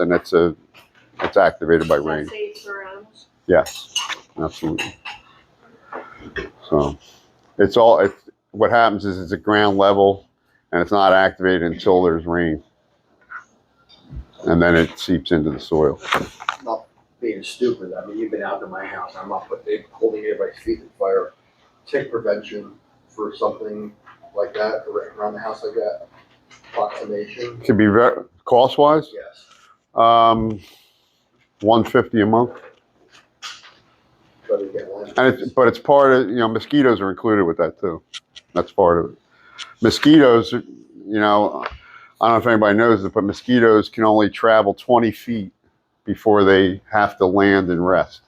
and it's activated by rain. Is that safe for animals? Yes, absolutely. So what happens is it's at ground level and it's not activated until there's rain. And then it seeps into the soil. Not being stupid. I mean, you've been out to my house. I'm not holding everybody's feet in fire. Tick prevention for something like that around the house like that. Approximation. Could be very cost-wise. Yes. $150 a month. But it's part of, mosquitoes are included with that too. That's part of it. Mosquitoes, I don't know if anybody knows it, but mosquitoes can only travel 20 feet before they have to land and rest.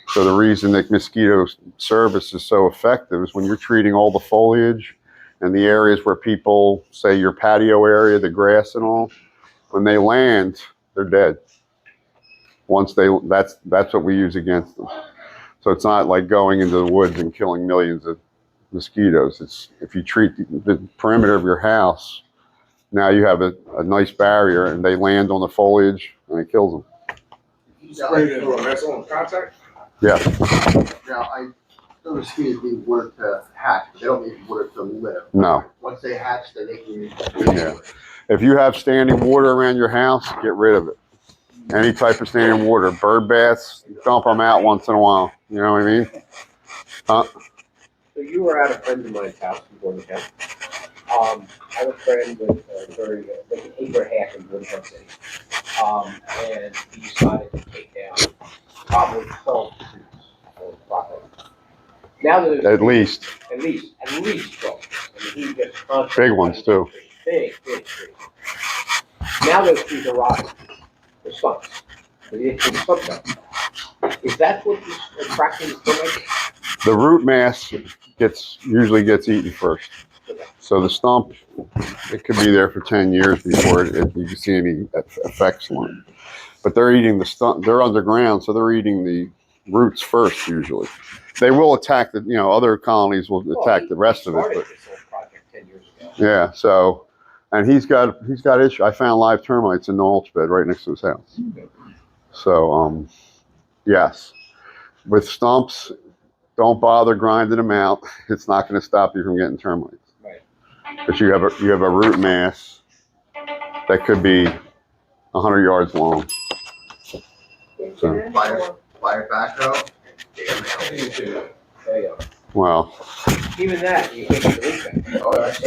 So the reason that mosquito service is so effective is when you're treating all the foliage and the areas where people, say your patio area, the grass and all, when they land, they're dead. That's what we use against them. So it's not like going into the woods and killing millions of mosquitoes. It's if you treat the perimeter of your house, now you have a nice barrier, and they land on the foliage and it kills them. You spray it through a missile contact? Yeah. Now, the mosquitoes need water to hatch, but they don't need water to live. No. Once they hatch, then they can use Yeah. If you have standing water around your house, get rid of it. Any type of standing water, bird baths, dump them out once in a while. You know what I mean? So you were at a friend of mine's house in Bordentown. I have a friend with like an acre and a half in Bordentown City. And he decided to take down probably 12 trees on his property. Now that there's At least 12. I mean, he just big ones too. Big trees. Now those trees are rotting. They're stumps. They're stump nuts. Is that what is attracting the termites? The root mass usually gets eaten first. So the stump, it could be there for 10 years before you can see any effects on it. But they're eating the stump. They're underground, so they're eating the roots first usually. They will attack other colonies will attack the rest of it. But, this whole project 10 years ago. yeah. So, and he's got issues. I found live termites in the mulch bed right next to his house. So, yes, with stumps, don't bother grinding them out. It's not going to stop you from getting termites. Right. But you have a root mass that could be 100 yards long. So, fire backhoe. There you go. well, Even that, you can't believe that. Oh, that's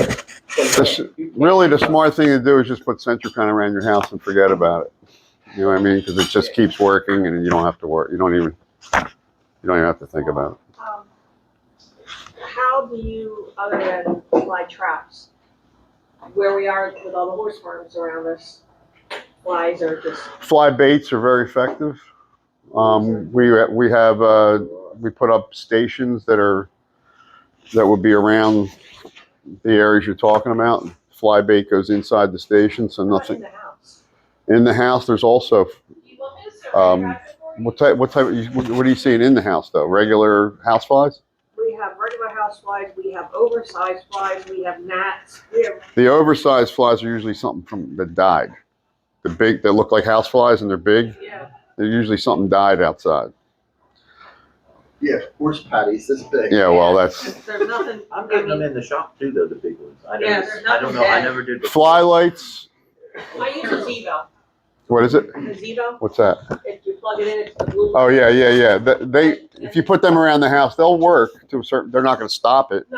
it. really the smart thing to do is just put Centricon around your house and forget about it. You know what I mean? Because it just keeps working, and you don't have to work. You don't even have to think about it. How do you, other than fly traps, where we are with all the horse farms around us, flies are just... Fly baits are very effective. We put up stations that would be around the areas you're talking about. Fly bait goes inside the station, so nothing. In the house. In the house, there's also what are you seeing in the house though? Regular house flies? We have regular house flies, we have oversized flies, we have gnats. The oversized flies are usually something that died. The big that look like house flies and they're big. Yeah. They're usually something died outside. Yeah, horse patties this big. Yeah, well that's There's nothing. I'm getting them in the shop too, though, the big ones. I there's don't nothing know. I dead. never did. fly lights. I use a Zevo. What is it? A Zevo. What's that? If you plug it in, it's the blue. Oh yeah. If you put them around the house, they'll work to a certain. They're not going to stop it. No.